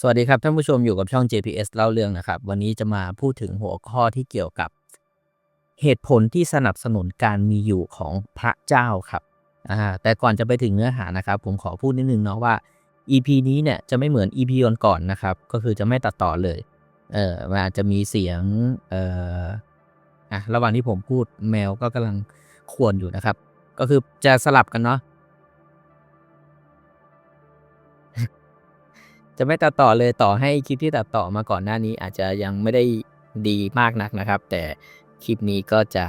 สวัสดีครับท่านผู้ชมอยู่กับช่อง JPS เล่าเรื่องนะครับวันนี้จะมาพูดถึงหัวข้อที่เกี่ยวกับเหตุผลที่สนับสนุนการมีอยู่ของพระเจ้าครับแต่ก่อนจะไปถึงเนื้อหานะครับผมขอพูดนิดนึงเนาะว่า EP นี้เนี่ยจะไม่เหมือน EP ก่อนๆนะครับก็คือจะไม่ตัดต่อเลยมันอาจจะมีเสียงระหว่างที่ผมพูดแมวก็กำลังข่วนอยู่นะครับก็คือจะสลับกันเนาะ จะไม่ตัดต่อเลยต่อให้คลิปที่ตัดต่อมาก่อนหน้านี้อาจจะยังไม่ได้ดีมากนักนะครับแต่คลิปนี้ก็จะ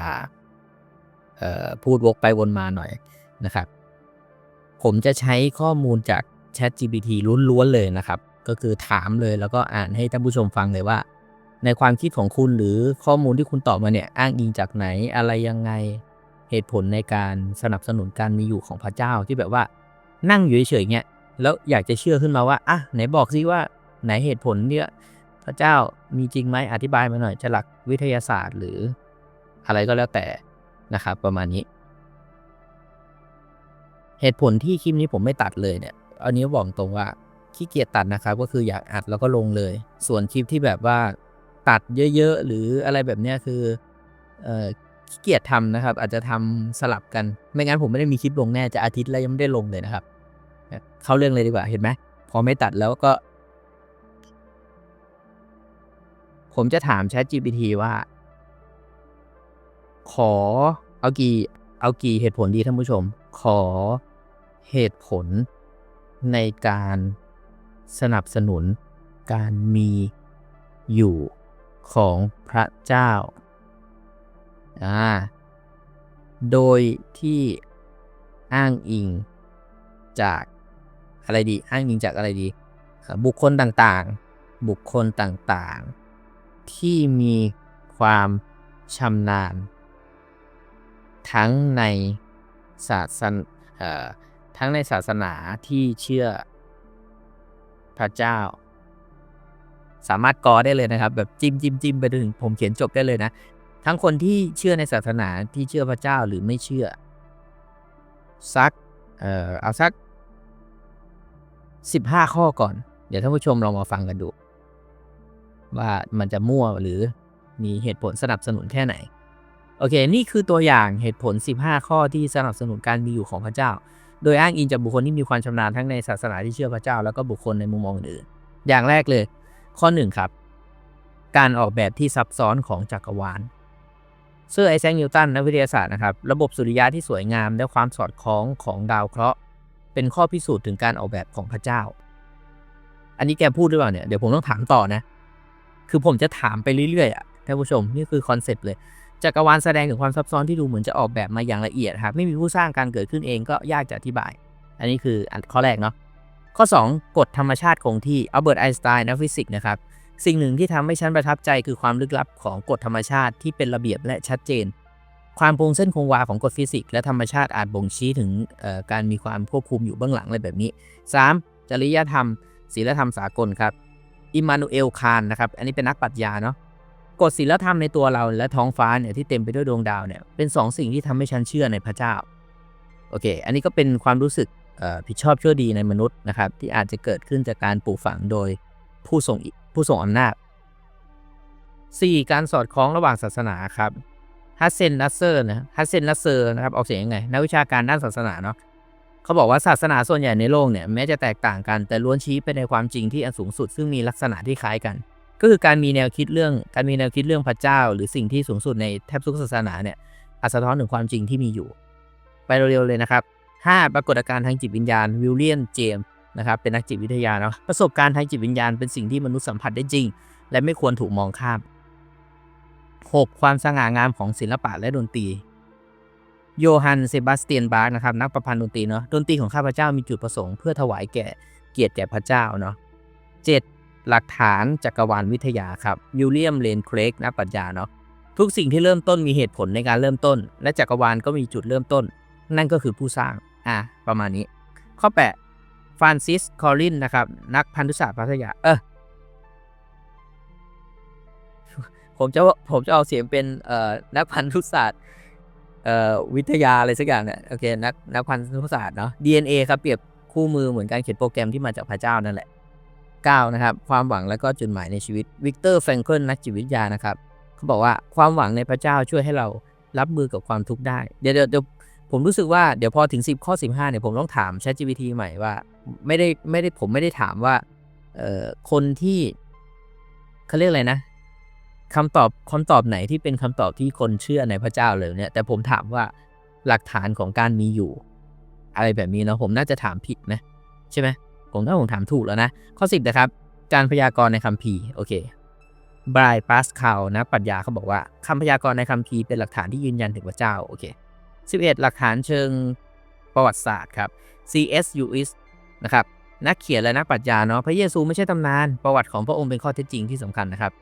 พูดวกไปวนมาหน่อยนะครับผมจะใช้ข้อมูลจาก ChatGPT ล้วนๆเลยนะครับก็คือถามเลยแล้วก็อ่านให้ท่านผู้ชมฟังเลยว่าในความคิดของคุณหรือข้อมูลที่คุณตอบมาเนี่ยอ้างอิงจากไหนอะไรยังไงเหตุผลในการสนับสนุนการมีอยู่ของพระเจ้าที่แบบว่านั่งอยู่เฉยๆเงี้ย แล้วอยากจะเชื่อขึ้นมาว่าไหนบอกซิว่าไหนเหตุผลเนี่ยพระเจ้ามีจริงไหมอธิบายมาหน่อยจะหลักวิทยาศาสตร์หรืออะไรก็แล้วแต่นะครับประมาณนี้เหตุผลที่คลิปนี้ผมไม่ตัดเลยเนี่ยอันนี้บอกตรงว่าขี้เกียจตัดนะครับก็คืออยากอัดแล้วก็ลงเลยส่วนคลิปที่แบบว่าตัดเยอะๆหรืออะไรแบบเนี้ยคือขี้เกียจทำนะครับอาจจะทำสลับกันไม่งั้นผมไม่ได้มีคลิปลงแน่จะอาทิตย์แล้วยังไม่ได้ลงเลยนะครับเข้าเรื่องเลยดีกว่าเห็นไหมพอไม่ตัดแล้วก็ผมจะถาม ChatGPT ว่าขอเอากี่เหตุผลดีท่านผู้ชมขอเหตุผลในการสนับสนุนการมีอยู่ของพระเจ้าโดยที่อ้างอิงจากอะไรดีอ้างอิงจากอะไรดีบุคคลต่างๆที่มีความชำนาญทั้งในศาสนทั้งในศาสนาที่เชื่อพระเจ้าสามารถกอได้เลยนะครับแบบจิ้มไปถึงผมเขียนจบได้เลยนะทั้งคนที่เชื่อในศาสนาที่เชื่อพระเจ้าหรือไม่เชื่อสักเอาสัก15ข้อก่อนเดี๋ยวท่านผู้ชมลองมาฟังกันดูว่ามันจะมั่วหรือมีเหตุผลสนับสนุนแค่ไหนโอเคนี่คือตัวอย่างเหตุผล15ข้อที่สนับสนุนการมีอยู่ของพระเจ้าโดยอ้างอิงจากบุคคลที่มีความชำนาญทั้งในศาสนาที่เชื่อพระเจ้าแล้วก็บุคคลในมุมมองอื่นๆอย่างแรกเลยข้อ1ครับการออกแบบที่ซับซ้อนของจักรวาลเซอร์ไอแซคนิวตันนักวิทยาศาสตร์นะครับระบบสุริยะที่สวยงามและความสอดคล้องของดาวเคราะห์เป็นข้อพิสูจน์ถึงการออกแบบของพระเจ้าอันนี้แกพูดหรือเปล่าเนี่ยเดี๋ยวผมต้องถามต่อนะคือผมจะถามไปเรื่อยๆท่านผู้ชมนี่คือคอนเซปต์เลยจักรวาลแสดงถึงความซับซ้อนที่ดูเหมือนจะออกแบบมาอย่างละเอียดครับไม่มีผู้สร้างการเกิดขึ้นเองก็ยากจะอธิบายอันนี้คือข้อแรกเนาะข้อ2กฎธรรมชาติคงที่อัลเบิร์ตไอน์สไตน์นักฟิสิกส์นะครับสิ่งหนึ่งที่ทำให้ฉันประทับใจคือความลึกลับของกฎธรรมชาติที่เป็นระเบียบและชัดเจนความคงเส้นคงวาของกฎฟิสิกส์และธรรมชาติอาจบ่งชี้ถึงการมีความควบคุมอยู่เบื้องหลังอะไรแบบนี้3จริยธรรมศีลธรรมสากลครับอิมมานูเอลคานนะครับอันนี้เป็นนักปรัชญาเนาะกฎศีลธรรมในตัวเราและท้องฟ้าเนี่ยที่เต็มไปด้วยดวงดาวเนี่ยเป็น2สิ่งที่ทำให้ฉันเชื่อในพระเจ้าโอเคอันนี้ก็เป็นความรู้สึกผิดชอบชั่วดีในมนุษย์นะครับที่อาจจะเกิดขึ้นจากการปลูกฝังโดยผู้ทรงอำนาจ4การสอดคล้องระหว่างศาสนาครับฮัสเซนนัสเซอร์นะครับออกเสียงยังไงนักวิชาการด้านศาสนาเนาะเขาบอกว่าศาสนาส่วนใหญ่ในโลกเนี่ยแม้จะแตกต่างกันแต่ล้วนชี้ไปในความจริงที่อันสูงสุดซึ่งมีลักษณะที่คล้ายกันก็คือการมีแนวคิดเรื่องพระเจ้าหรือสิ่งที่สูงสุดในแทบทุกศาสนาเนี่ยสะท้อนถึงความจริงที่มีอยู่ไปเร็วๆเลยนะครับ5ปรากฏการณ์ทางจิตวิญญาณวิลเลียมเจมส์นะครับเป็นนักจิตวิทยาเนาะประสบการณ์ทางจิตวิญญาณเป็นสิ่งที่มนุษย์สัมผัสได้จริงและไม่ควรถูกมองข้าม6ความสง่างามของศิลปะและดนตรีโยฮันเซบาสเตียนบาร์กนะครับนักประพันธ์ดนตรีเนาะดนตรีของข้าพเจ้ามีจุดประสงค์เพื่อถวายเกียรติแก่พระเจ้าเนาะ7หลักฐานจักรวาลวิทยาครับวิลเลียมเลนเครกนักปรัชญาเนาะทุกสิ่งที่เริ่มต้นมีเหตุผลในการเริ่มต้นและจักรวาลก็มีจุดเริ่มต้นนั่นก็คือผู้สร้างประมาณนี้ข้อ8ฟรานซิสคอลินนะครับนักพันธุศาสตร์พัทยาผมจะเอาเสียงเป็นนักพันธุศาสตร์วิทยาอะไรสักอย่างเนี่ยโอเคนักพันธุศาสตร์เนาะ DNA ครับเปรียบคู่มือเหมือนการเขียนโปรแกรมที่มาจากพระเจ้านั่นแหละ 19นะครับความหวังและก็จุดหมายในชีวิตวิกเตอร์แฟรงเคิลนักจิตวิทยานะครับเขาบอกว่าความหวังในพระเจ้าช่วยให้เรารับมือกับความทุกข์ได้เดี๋ยวผมรู้สึกว่าเดี๋ยวพอถึง10ข้อ15เนี่ยผมต้องถาม ChatGPT ใหม่ว่าผมไม่ได้ถามว่าคนที่เขาเรียกอะไรนะคำตอบไหนที่เป็นคำตอบที่คนเชื่อในพระเจ้าเลยเนี่ยแต่ผมถามว่าหลักฐานของการมีอยู่อะไรแบบนี้เนาะผมน่าจะถามผิดนะใช่ไหมผมถามถูกแล้วนะข้อ10นะครับการพยากรณ์ในคัมภีร์โอเคบรายปาสคาลนะปรัชญาเขาบอกว่าคำพยากรณ์ในคัมภีร์เป็นหลักฐานที่ยืนยันถึงพระเจ้าโอเค11หลักฐานเชิงประวัติศาสตร์ครับ C.S. Lewis นะครับนักเขียนและนักปรัชญาเนาะพระเยซูไม่ใช่ตำนานประวัติของพระองค์เป็นข้อเท็จจริงที่สำคัญนะครับ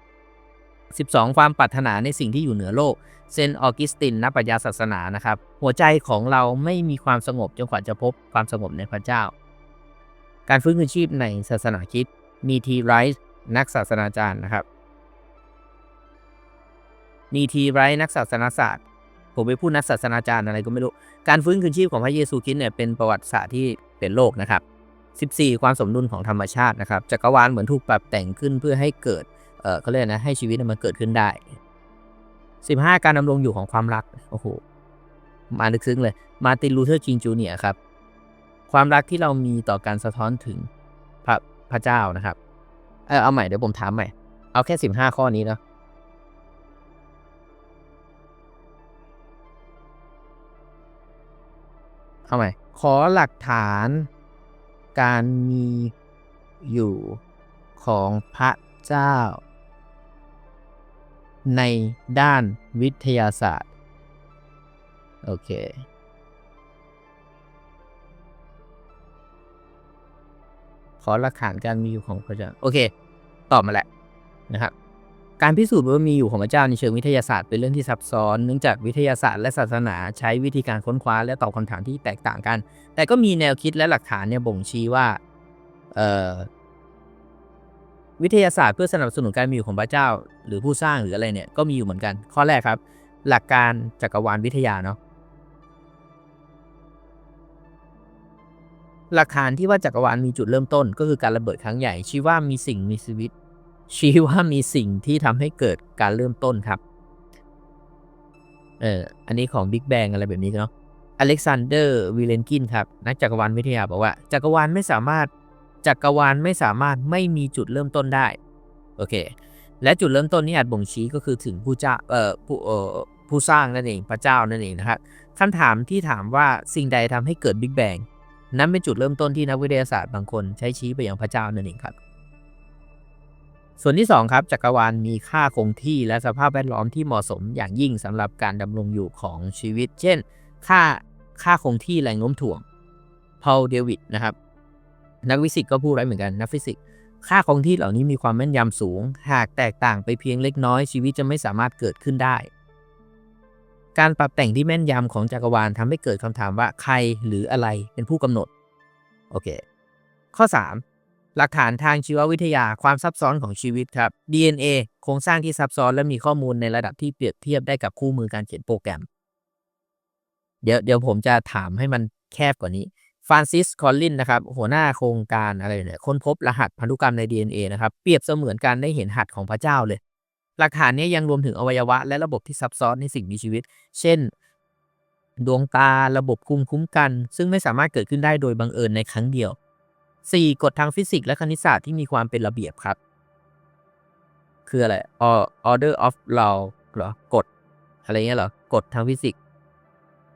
12ความปรารถนาในสิ่งที่อยู่เหนือโลกเซนต์ออกิสตินนักปรัชญาศาสนานะครับหัวใจของเราไม่มีความสงบจนกว่าจะพบความสงบในพระเจ้าการฟื้นคืนชีพในศาสนาคริสต์มีทีไรส์นักศาสนาจารย์นะครับมีทีไรส์นักศาสนาศาสตร์ผมไปพูดนักศาสนาจารย์อะไรก็ไม่รู้การฟื้นคืนชีพของพระเยซูคริสต์เนี่ยเป็นประวัติศาสตร์ที่เปลี่ยนโลกนะครับ14ความสมดุลของธรรมชาตินะครับจักรวาลเหมือนถูกปรับแต่งขึ้นเพื่อให้เกิดเขาเรียกนะให้ชีวิตมันเกิดขึ้นได้15การดำรงอยู่ของความรักโอ้โหมาลึกซึ้งเลยมาร์ตินลูเทอร์คิงจูเนียร์ครับความรักที่เรามีต่อการสะท้อนถึงพระเจ้านะครับเอาใหม่เดี๋ยวผมถามใหม่เอาแค่15ข้อนี้เนาะเอาใหม่ขอหลักฐานการมีอยู่ของพระเจ้าในด้านวิทยาศาสตร์โอเคขอหลักฐานการมีอยู่ของพระเจ้าโอเคตอบมาแล้วนะครับการพิสูจน์ว่ามีอยู่ของพระเจ้าในเชิงวิทยาศาสตร์เป็นเรื่องที่ซับซ้อนเนื่องจากวิทยาศาสตร์และศาสนาใช้วิธีการค้นคว้าและตอบคำถามที่แตกต่างกันแต่ก็มีแนวคิดและหลักฐานเนี่ยบ่งชี้ว่าวิทยาศาสตร์เพื่อสนับสนุนการมีอยู่ของพระเจ้าหรือผู้สร้างหรืออะไรเนี่ยก็มีอยู่เหมือนกันข้อแรกครับหลักการจักรวาลวิทยาเนาะหลักฐานที่ว่าจักรวาลมีจุดเริ่มต้นก็คือการระเบิดครั้งใหญ่ชี้ว่ามีสิ่งมีชีวิตที่ทำให้เกิดการเริ่มต้นครับอันนี้ของ Big Bang อะไรแบบนี้เนาะอเล็กซานเดอร์วิเลนกินครับนักจักรวาลวิทยาบอกว่าจักรวาลไม่สามารถไม่มีจุดเริ่มต้นได้โอเคและจุดเริ่มต้นนี้อาจบ่งชี้ก็คือถึงผู้เจ้าผู้สร้างนั่นเองพระเจ้านั่นเองนะครับคำถามที่ถามว่าสิ่งใดทำให้เกิด Big Bang นั้นเป็นจุดเริ่มต้นที่นักวิทยาศาสตร์บางคนใช้ชี้ไปยังพระเจ้านั่นเองครับส่วนที่2ครับจักรวาลมีค่าคงที่และสภาพแวดล้อมที่เหมาะสมอย่างยิ่งสำหรับการดำรงอยู่ของชีวิตเช่นค่าคงที่แรงโน้มถ่วงพอลเดวิดนะครับนักฟิสิกส์ก็พูดไว้เหมือนกันนักฟิสิกส์ค่าคงที่เหล่านี้มีความแม่นยำสูงหากแตกต่างไปเพียงเล็กน้อยชีวิตจะไม่สามารถเกิดขึ้นได้การปรับแต่งที่แม่นยำของจักรวาลทำให้เกิดคำถามว่าใครหรืออะไรเป็นผู้กำหนดโอเคข้อ3หลักฐานทางชีววิทยาความซับซ้อนของชีวิตครับ DNA โครงสร้างที่ซับซ้อนและมีข้อมูลในระดับที่เปรียบเทียบได้กับคู่มือการเขียนโปรแกรมเดี๋ยวผมจะถามให้มันแคบกว่านี้ฟรานซิสคอลลินนะครับหัวหน้าโครงการอะไรเนี่ยค้นพบรหัสพันธุกรรมใน DNA นะครับเปรียบเสมือนการได้เห็นหัตถ์ของพระเจ้าเลยหลักฐานนี้ยังรวมถึงอวัยวะและระบบที่ซับซ้อนในสิ่งมีชีวิตเช่นดวงตาระบบภูมิคุ้มกันซึ่งไม่สามารถเกิดขึ้นได้โดยบังเอิญในครั้งเดียว4กฎทางฟิสิกส์และคณิตศาสตร์ที่มีความเป็นระเบียบครับคืออะไร order of law เหรอกฎอะไรเงี้ยเหรอกฎทางฟิสิกส์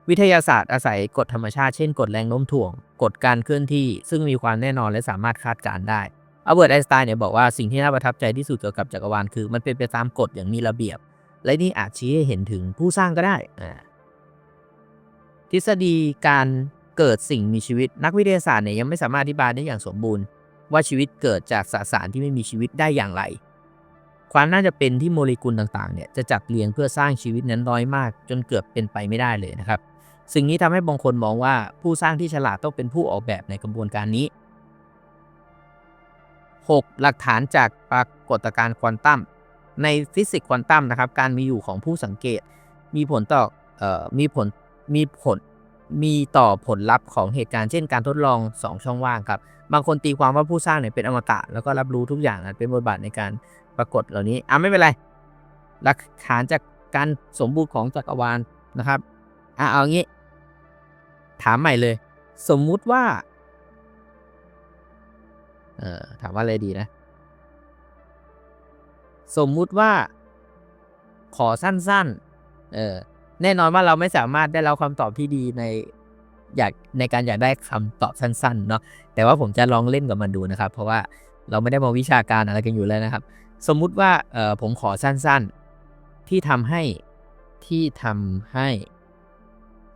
วิทยาศาสตร์อาศัยกฎธรรมชาติเช่นกฎแรงโน้มถ่วงกฎการเคลื่อนที่ซึ่งมีความแน่นอนและสามารถคาดการณ์ได้อัลเบิร์ตไอน์สไตน์เนี่ยบอกว่าสิ่งที่น่าประทับใจที่สุดเกี่ยวกับจักรวาลคือมันเป็นไปตามกฎอย่างมีระเบียบและนี่อาจชี้ให้เห็นถึงผู้สร้างก็ได้ทฤษฎีการเกิดสิ่งมีชีวิตนักวิทยาศาสตร์เนี่ยยังไม่สามารถอธิบายได้อย่างสมบูรณ์ว่าชีวิตเกิดจากสสารที่ไม่มีชีวิตได้อย่างไรความน่าจะเป็นที่โมเลกุลต่างๆเนี่ยจะจัดเรียงเพื่อสร้างชีวิตนั้นน้อยมากจนเกือบเป็นไปไม่ได้เลยนะครับสิ่งนี้ทำให้บางคนมองว่าผู้สร้างที่ฉลาดต้องเป็นผู้ออกแบบในกระบวนการนี้6หลักฐานจากปรากฏการณ์ควอนตัมในฟิสิกส์ควอนตัมนะครับการมีอยู่ของผู้สังเกตมีผล มีต่อผลลัพธ์ของเหตุการณ์เช่นการทดลอง2ช่องว่างครับบางคนตีความว่าผู้สร้างเนี่ยเป็นอมตะแล้วก็รับรู้ทุกอย่างเป็นบทบาทในการปรากฏเหล่านี้ไม่เป็นไรหลักฐานจากการสมบูรณ์ของจักรวาลนะครับเอางี้ถามใหม่เลยสมมุติว่าถามว่าอะไรดีนะสมมุติว่าขอสั้นๆแน่นอนว่าเราไม่สามารถได้รับคำตอบที่ดีในการอยากได้คำตอบสั้นๆเนาะแต่ว่าผมจะลองเล่นกับมันดูนะครับเพราะว่าเราไม่ได้มาวิชาการอะไรกันอยู่แล้วนะครับสมมุติว่าผมขอสั้นๆที่ทำให้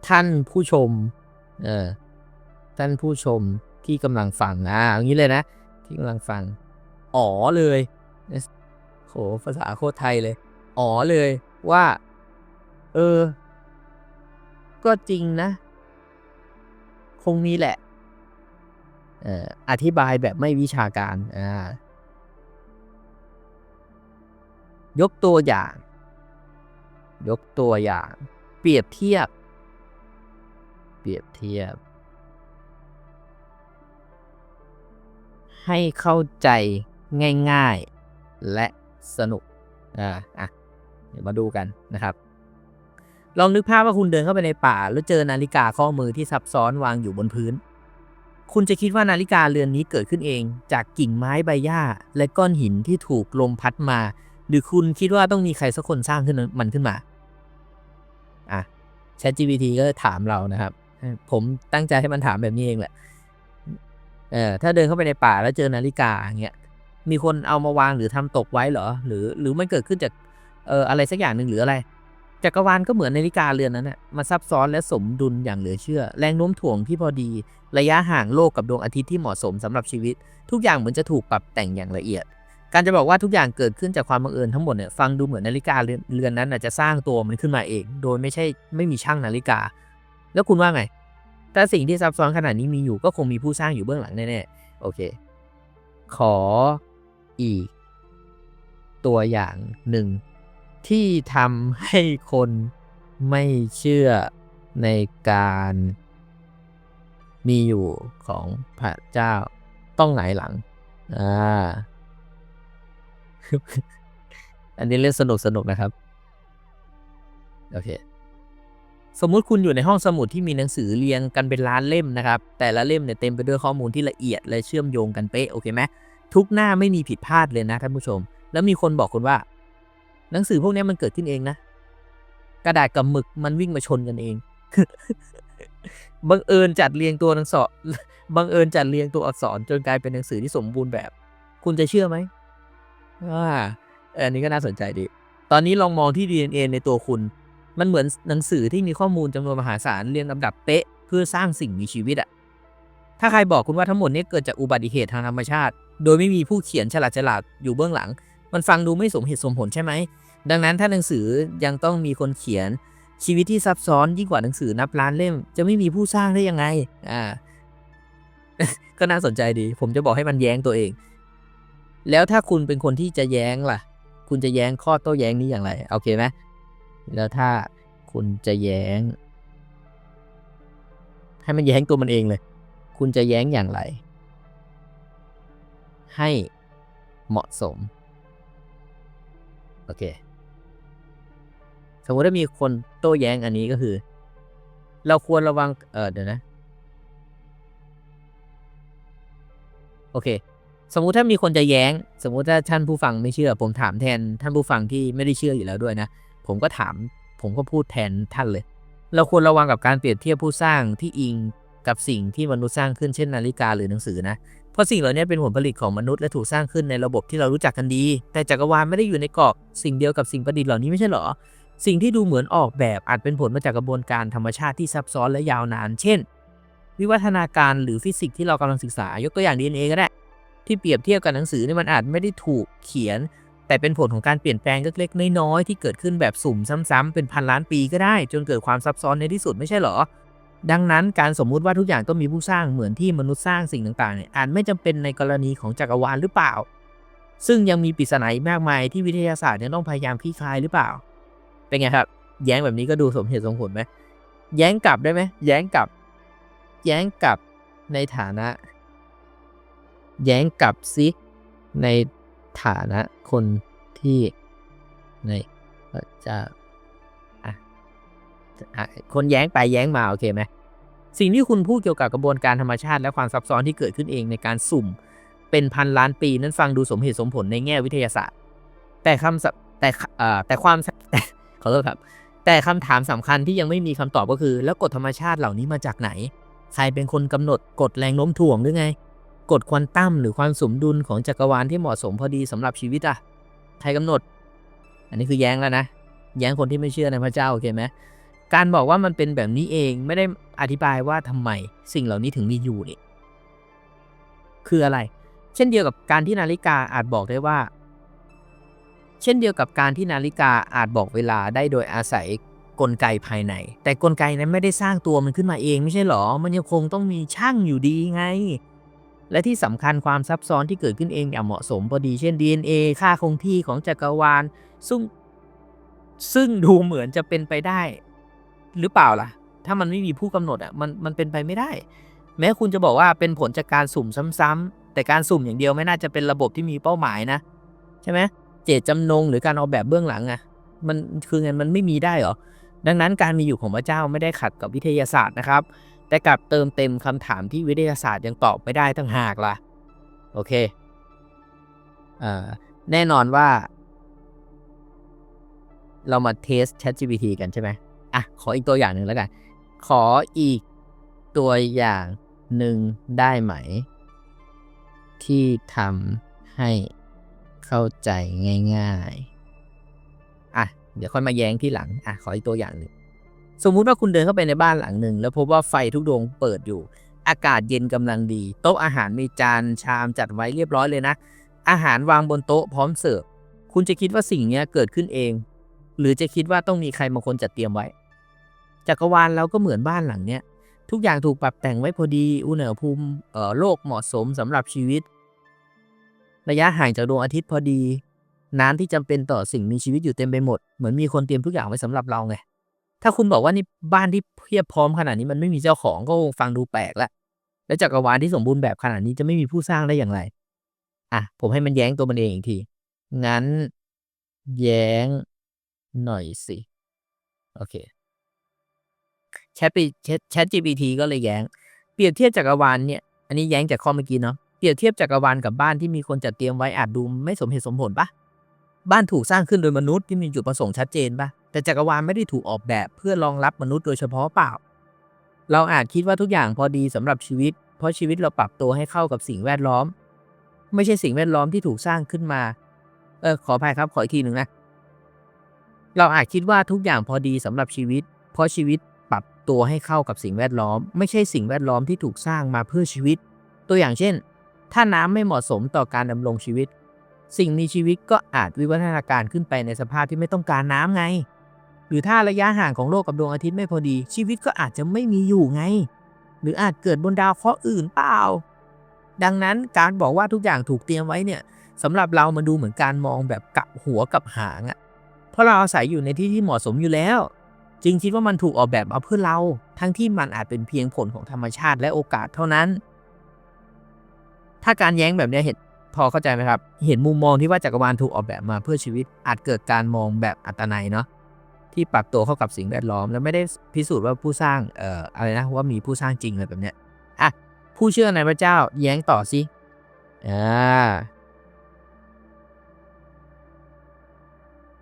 ท่านผู้ชมท่านผู้ชมที่กำลังฟังอย่างนี้เลยนะที่กำลังฟังเลยโหภาษาโคตรไทยเลยเลยว่าก็จริงนะคงนี้แหละอธิบายแบบไม่วิชาการยกตัวอย่างเปรียบเทียบให้เข้าใจง่ายๆและสนุกเดี๋ยวมาดูกันนะครับลองนึกภาพว่าคุณเดินเข้าไปในป่าแล้วเจอนาฬิกาข้อมือที่ซับซ้อนวางอยู่บนพื้นคุณจะคิดว่านาฬิกาเรือนนี้เกิดขึ้นเองจากกิ่งไม้ใบหญ้าและก้อนหินที่ถูกลมพัดมาหรือคุณคิดว่าต้องมีใครสักคนสร้างขึ้นมา ChatGPT ก็ถามเรานะครับผมตั้งใจให้มันถามแบบนี้เองแหละถ้าเดินเข้าไปในป่าแล้วเจอนาฬิกาอย่างเงี้ยมีคนเอามาวางหรือทำตกไว้เหรอหรือมันเกิดขึ้นจากอะไรสักอย่างหนึ่งหรืออะไรจักรวาลก็เหมือนนาฬิกาเรือนนั้นน่ะมันซับซ้อนและสมดุลอย่างเหลือเชื่อแรงโน้มถ่วงที่พอดีระยะห่างโลกกับดวงอาทิตย์ที่เหมาะสมสำหรับชีวิตทุกอย่างเหมือนจะถูกปรับแต่งอย่างละเอียดการจะบอกว่าทุกอย่างเกิดขึ้นจากความบังเอิญทั้งหมดเนี่ยฟังดูเหมือนนาฬิกาเรือนนั้นจะสร้างตัวมันขึ้นมาเองโดยไม่มีช่างนาฬิกาแล้วคุณว่าไงถ้าสิ่งที่ซับซ้อนขนาดนี้มีอยู่ก็คงมีผู้สร้างอยู่เบื้องหลังแน่ๆโอเคขออีกตัวอย่างหนึ่งที่ทำให้คนไม่เชื่อในการมีอยู่ของพระเจ้าต้องหงายหลังอันนี้เรื่องสนุกนะครับโอเคสมมุติคุณอยู่ในห้องสมุดที่มีหนังสือเรียงกันเป็นล้านเล่มนะครับแต่ละเล่มเนี่ยเต็มไปด้วยข้อมูลที่ละเอียดและเชื่อมโยงกันเป๊ะโอเคไหมทุกหน้าไม่มีผิดพลาดเลยนะท่านผู้ชมแล้วมีคนบอกคุณว่าหนังสือพวกนี้มันเกิดขึ้นเองนะกระดาษกับหมึกมันวิ่งมาชนกันเอง บังเอิญจัดเรียงตัวอักษรจนกลายเป็นหนังสือที่สมบูรณ์แบบคุณจะเชื่อไหมอันนี้ก็น่าสนใจดีตอนนี้ลองมองที่ DNA ในตัวคุณมันเหมือนหนังสือที่มีข้อมูลจำนวนมหาศาลเรียงลำดับเป๊ะเพื่อสร้างสิ่งมีชีวิตถ้าใครบอกคุณว่าทั้งหมดนี้เกิดจากอุบัติเหตุทางธรรมชาติโดยไม่มีผู้เขียนฉลาดอยู่เบื้องหลังมันฟังดูไม่สมเหตุสมผลใช่ไหมดังนั้นถ้าหนังสือยังต้องมีคนเขียนชีวิตที่ซับซ้อนยิ่งกว่าหนังสือนับล้านเล่มจะไม่มีผู้สร้างได้ยังไงก็น่าสนใจดีผมจะบอกให้มันแย้งตัวเองแล้วถ้าคุณเป็นคนที่จะแย้งล่ะคุณจะแย้งข้อโต้แย้งนี้อย่างไรโอเคไหมแล้วถ้าคุณจะแย้งให้มันแย้งตัวมันเองเลยคุณจะแย้งอย่างไรให้เหมาะสมโอเคสมมติถ้ามีคนโต้แย้งอันนี้ก็คือเราควรระวังเดี๋ยวนะโอเคสมมุติถ้ามีคนจะแย้งสมมุติถ้าท่านผู้ฟังไม่เชื่อผมถามแทนท่านผู้ฟังที่ไม่ได้เชื่ออยู่แล้วด้วยนะผมก็พูดแทนท่านเลยเราควรระวังกับการเปรียบเทียบผู้สร้างที่อิงกับสิ่งที่มนุษย์สร้างขึ้นเช่นนาฬิกาหรือหนังสือนะเพราะสิ่งเหล่านี้เป็นผลผลิตของมนุษย์และถูกสร้างขึ้นในระบบที่เรารู้จักกันดีแต่จักรวาลไม่ได้อยู่ในกรอบสิ่งเดียวกับสิ่งประดิษฐ์เหล่านี้ไม่ใช่หรอสิ่งที่ดูเหมือนออกแบบอาจเป็นผลมาจากกระบวนการธรรมชาติที่ซับซ้อนและยาวนานเช่นวิวัฒนาการหรือฟิสิกส์ที่เรากำลังศึกษายกตัวอย่าง DNA ก็ได้ที่เปรียบเทียบกับหนังสือนี่มันอาจไม่ได้ถูกเขียนแต่เป็นผลของการเปลี่ยนแปลงเล็กๆน้อยๆที่เกิดขึ้นแบบสุ่มซ้ำๆเป็นพันล้านปีก็ได้จนเกิดความซับซ้อนในที่สุดไม่ใช่หรอดังนั้นการสมมุติว่าทุกอย่างต้องมีผู้สร้างเหมือนที่มนุษย์สร้างสิ่งต่างๆเนี่ยอาจไม่จำเป็นในกรณีของจักรวาลหรือเปล่าซึ่งยังมีปริศนาอีกมากมายที่วิทยาศาสตร์ยังต้องพยายามคลี่คลายหรือเปล่าเป็นไงครับแย้งแบบนี้ก็ดูสมเหตุสมผลไหม แย้งกลับได้ไหมแย้งกลับในฐานะแย้งกลับซิในฐานะคนที่ในพระเจ้าคนแย้งไปแย้งมาโอเคไหมสิ่งที่คุณพูดเกี่ยวกับกระบวนการธรรมชาติและความซับซ้อนที่เกิดขึ้นเองในการสุ่มเป็นพันล้านปีนั้นฟังดูสมเหตุสมผลในแง่วิทยาศาสตร์แต่ขอโทษครับแต่คำถามสำคัญที่ยังไม่มีคำตอบก็คือแล้วกฎธรรมชาติเหล่านี้มาจากไหนใครเป็นคนกำหนดกฎแรงโน้มถ่วงหรือไงกฎควอนตัมหรือความสมดุลของจักรวาลที่เหมาะสมพอดีสำหรับชีวิตใครกำหนดอันนี้คือแย้งแล้วนะแย้งคนที่ไม่เชื่อในพระเจ้าโอเคไหมการบอกว่ามันเป็นแบบนี้เองไม่ได้อธิบายว่าทำไมสิ่งเหล่านี้ถึงมีอยู่นี่คืออะไรเช่นเดียวกับการที่นาฬิกาอาจบอกได้ว่าเวลาได้โดยอาศัยกลไกภายในแต่กลไกนั้นไม่ได้สร้างตัวมันขึ้นมาเองไม่ใช่หรอมันยังคงต้องมีช่างอยู่ดีไงและที่สำคัญความซับซ้อนที่เกิดขึ้นเองอย่างเหมาะสมพอดีเช่น DNA ค่าคงที่ของจักรวาลซึ่งดูเหมือนจะเป็นไปได้หรือเปล่าล่ะถ้ามันไม่มีผู้กำหนดมันเป็นไปไม่ได้แม้คุณจะบอกว่าเป็นผลจากการสุ่มซ้ำๆแต่การสุ่มอย่างเดียวไม่น่าจะเป็นระบบที่มีเป้าหมายนะใช่ไหมเจตจำนงหรือการออกแบบเบื้องหลังมันคือไงมันไม่มีได้หรอดังนั้นการมีอยู่ของพระเจ้าไม่ได้ขัดกับวิทยาศาสตร์นะครับแต่กลับเติมเต็มคำถามที่วิทยาศาสตร์ยังตอบไม่ได้ตั้งหากล่ะโอเคแน่นอนว่าเรามาเทส ChatGPT กันใช่ไหมขออีกตัวอย่างหนึ่งแล้วกันขออีกตัวอย่างหนึ่งได้ไหมที่ทำให้เข้าใจง่ายๆเดี๋ยวค่อยมาแย้งที่หลังขออีกตัวอย่างหนึ่งสมมุติว่าคุณเดินเข้าไปในบ้านหลังหนึ่งแล้วพบว่าไฟทุกดวงเปิดอยู่อากาศเย็นกำลังดีโต๊ะอาหารมีจานชามจัดไว้เรียบร้อยเลยนะอาหารวางบนโต๊ะพร้อมเสิร์ฟคุณจะคิดว่าสิ่งนี้เกิดขึ้นเองหรือจะคิดว่าต้องมีใครบางคนจัดเตรียมไว้จักรวาลเราก็เหมือนบ้านหลังเนี้ยทุกอย่างถูกปรับแต่งไว้พอดีอุณหภูมิโลกเหมาะสมสำหรับชีวิตระยะห่างจากดวงอาทิตย์พอดีน้ำที่จำเป็นต่อสิ่งมีชีวิตอยู่เต็มไปหมดเหมือนมีคนเตรียมทุกอย่างไว้สำหรับเราไงถ้าคุณบอกว่านี่บ้านที่เพียบพร้อมขนาดนี้มันไม่มีเจ้าของก็คงฟังดูแปลกละแล้วจักรวาลที่สมบูรณ์แบบขนาดนี้จะไม่มีผู้สร้างได้อย่างไรผมให้มันแย้งตัวมันเองอีกทีงั้นแย้งหน่อยสิโอเคChatGPT ก็เลยแย้งเปรียบเทียบจักรวาลเนี่ยอันนี้แย้งจากข้อเมื่อกี้เนาะเปรียบเทียบจักรวาลกับบ้านที่มีคนจัดเตรียมไว้อาจดูไม่สมเหตุสมผลปะบ้านถูกสร้างขึ้นโดยมนุษย์ที่มีจุดประสงค์ชัดเจนปะแต่จักรวาลไม่ได้ถูกออกแบบเพื่อรองรับมนุษย์โดยเฉพาะเปล่าเราอาจคิดว่าทุกอย่างพอดีสำหรับชีวิตเพราะชีวิตเราปรับตัวให้เข้ากับสิ่งแวดล้อมไม่ใช่สิ่งแวดล้อมที่ถูกสร้างขึ้นมาขออภัยครับขออีกทีหนึ่งนะเราอาจคิดว่าทุกอย่างพอดีสำหรับชีวิตเพราะชีวิตปรับตัวให้เข้ากับสิ่งแวดล้อมไม่ใช่สิ่งแวดล้อมที่ถูกสร้างมาเพื่อชีวิตตัวอย่างเช่นถ้าน้ำไม่เหมาะสมต่อการดำรงชีวิตสิ่งมีชีวิตก็อาจวิวัฒนาการขึ้นไปในสภาพที่ไม่ต้องการน้ำไงหรือถ้าระยะห่างของโลกกับดวงอาทิตย์ไม่พอดีชีวิตก็อาจจะไม่มีอยู่ไงหรืออาจเกิดบนดาวเคราะห์อื่นเปล่าดังนั้นการบอกว่าทุกอย่างถูกเตรียมไว้เนี่ยสำหรับเรามันดูเหมือนการมองแบบกลับหัวกับหางเพราะเราอาศัยอยู่ในที่ที่เหมาะสมอยู่แล้วจึงคิดว่ามันถูกออกแบบมาเพื่อเราทั้งที่มันอาจเป็นเพียงผลของธรรมชาติและโอกาสเท่านั้นถ้าการแย้งแบบนี้เห็นพอเข้าใจไหมครับเห็นมุมมองที่ว่าจักรวาลถูกออกแบบมาเพื่อชีวิตอาจเกิดการมองแบบอัตนัยเนาะที่ปรับตัวเข้ากับสิ่งแวดล้อมแล้วไม่ได้พิสูจน์ว่าผู้สร้างอะไรนะว่ามีผู้สร้างจริงอะไรแบบเนี้ยผู้เชื่อในพระเจ้าแย้งต่อสิ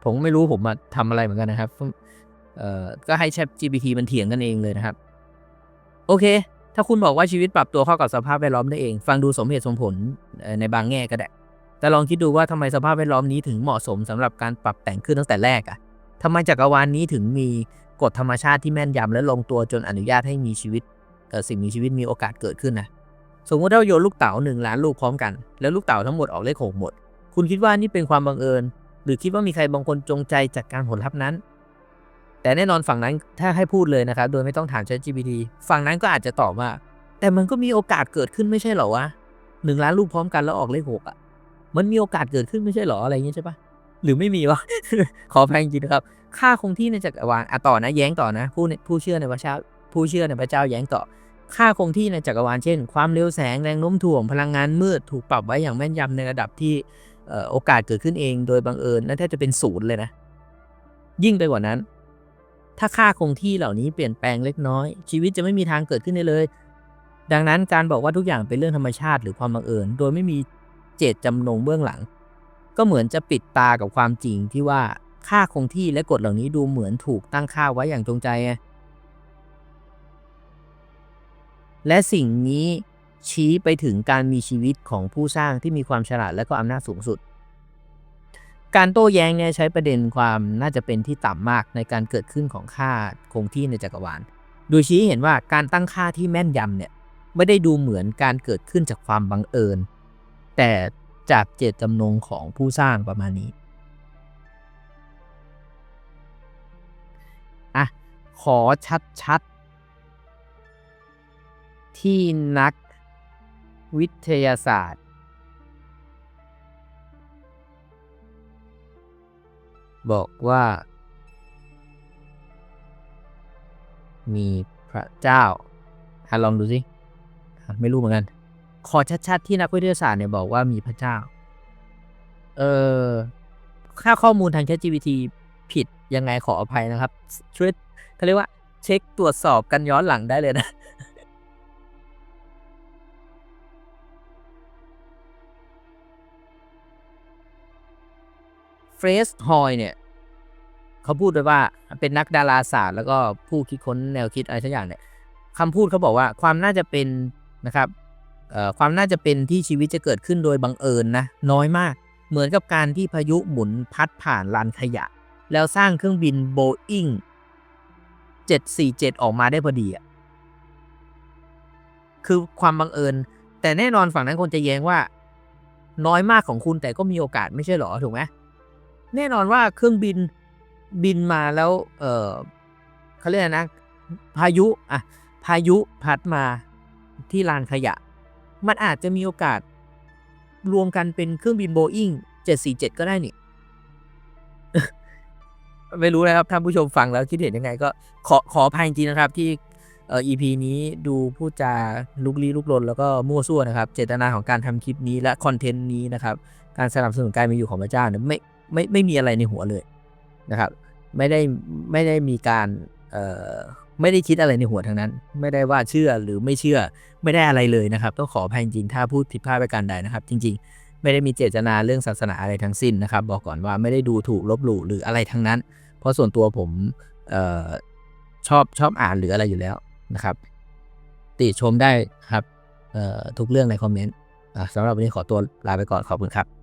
ผมไม่รู้ผมมาทำอะไรเหมือนกันนะครับก็ให้ ChatGPT มันเถียงกันเองเลยนะครับโอเคถ้าคุณบอกว่าชีวิตปรับตัวเข้ากับสภาพแวดล้อมได้เองฟังดูสมเหตุสมผลในบางแง่ก็ได้แต่ลองคิดดูว่าทำไมสภาพแวดล้อมนี้ถึงเหมาะสมสำหรับการปรับแต่งขึ้นตั้งแต่แรกทำไมจักรวาลนี้ถึงมีกฎธรรมชาติที่แม่นยำและลงตัวจนอนุญาตให้มีชีวิตสิ่งมีชีวิตมีโอกาสเกิดขึ้นนะสมมติเราโยนลูกเต๋า1 ล้านลูกพร้อมกันแล้วลูกเต๋าทั้งหมดออกเลข6หมดคุณคิดว่านี่เป็นความบังเอิญหรือคิดว่ามีใครบางคนจงใจจัดการผลลัพธ์นั้นแต่แน่นอนฝั่งนั้นถ้าให้พูดเลยนะครับโดยไม่ต้องถาม ChatGPT ฝั่งนั้นก็อาจจะตอบว่าแต่มันก็มีโอกาสเกิดขึ้นไม่ใช่เหรอวะ1 ล้านลูกพร้อมกันแล้วออกเลข6มันมีโอกาสเกิดขึ้นไม่ใช่เหรออะไรอย่างนี้ใช่ปะ หรือไม่มีวะ ขออภัยจริงๆนะครับค่าคงที่ในจักรวาลต่อนะแย้งต่อนะผู้เชื่อในพระเจ้าผู้เชื่อในพระเจ้าแย้งต่อค่าคงที่ในจักรวาลเช่นความเร็วแสงแรงโน้มถ่วงพลังงานมืดถูกปรับไว้อย่างแม่นยำในระดับที่โอกาสเกิดขึ้นเองโดยบังเอิญนั่นแทบจะเป็นศูนย์เลยนะยิ่งไปกว่านั้นถ้าค่าคงที่เหล่านี้เปลี่ยนแปลงเล็กน้อยชีวิตจะไม่มีทางเกิดขึ้นได้เลยดังนั้นการบอกว่าทุกอย่างเป็นเรื่องธรรมชาติหรือความบังเอิญโดยไม่มีเจตจำนงเบื้องหลังก็เหมือนจะปิดตากับความจริงที่ว่าค่าคงที่และกฎเหล่านี้ดูเหมือนถูกตั้งค่าไว้อย่างจงใจไงและสิ่งนี้ชี้ไปถึงการมีชีวิตของผู้สร้างที่มีความฉลาดและก็อำนาจสูงสุดการโต้แย้งเนี่ยใช้ประเด็นความน่าจะเป็นที่ต่ำมากในการเกิดขึ้นของค่าคงที่ในจักรวาลโดยชี้ให้เห็นว่าการตั้งค่าที่แม่นยำเนี่ยไม่ได้ดูเหมือนการเกิดขึ้นจากความบังเอิญแต่จากเจตจำนงของผู้สร้างประมาณนี้อ่ะขอชัดๆที่นักวิทยาศาสตร์บอกว่ามีพระเจ้าลองดูสิไม่รู้เหมือนกันขอชัดๆที่นักวิทยาศาสตร์เนี่ยบอกว่ามีพระเจ้าเออค่าข้อมูลทาง ChatGPT ผิดยังไงขออภัยนะครับช่วยเขาเรียกว่าเช็คตรวจสอบกันย้อนหลังได้เลยนะเฟรสฮอยเนี่ยเขาพูดไว้ว่าเป็นนักดาราศาสตร์แล้วก็ผู้คิดค้นแนวคิดอะไรสักอย่างเนี่ยคำพูดเขาบอกว่าความน่าจะเป็นนะครับความน่าจะเป็นที่ชีวิตจะเกิดขึ้นโดยบังเอิญนะน้อยมากเหมือนกับการที่พายุหมุนพัดผ่านลานขยะแล้วสร้างเครื่องบิน Boeing 747ออกมาได้พอดีอ่ะคือความบังเอิญแต่แน่นอนฝั่งนั้นคนจะแย้งว่าน้อยมากของคุณแต่ก็มีโอกาสไม่ใช่หรอถูกไหมแน่นอนว่าเครื่องบินบินมาแล้วเขาเรียกนะพายุพายุพัดมาที่ลานขยะมันอาจจะมีโอกาสรวมกันเป็นเครื่องบิน Boeing 747ก็ได้นี่ ไม่รู้นะครับท่านผู้ชมฟังแล้วคิดเห็นยังไงก็ขออภัยจริงๆนะครับที่EP นี้ดูพูดจาลุกลี้ลุกลนแล้วก็มั่วซั่วนะครับเจตนาของการทำคลิปนี้และคอนเทนต์นี้นะครับการสนับสนุนการมีอยู่ของพระเจ้าเนี่ยไม่มีอะไรในหัวเลยนะครับไม่ได้มีการไม่ได้คิดอะไรในหัวทั้งนั้นไม่ได้ว่าเชื่อหรือไม่เชื่อไม่ได้อะไรเลยนะครับต้องขออภัยจริงๆถ้าพูดผิดพลาดประการใดนะครับจริงๆไม่ได้มีเจตนาเรื่องศาสนาอะไรทั้งสิ้นนะครับบอกก่อนว่าไม่ได้ดูถูกลบหลู่หรืออะไรทั้งนั้นเพราะส่วนตัวผมชอบอ่านหรืออะไรอยู่แล้วนะครับติชมได้ครับทุกเรื่องในคอมเมนต์สำหรับวันนี้ขอตัวลาไปก่อนขอบคุณครับ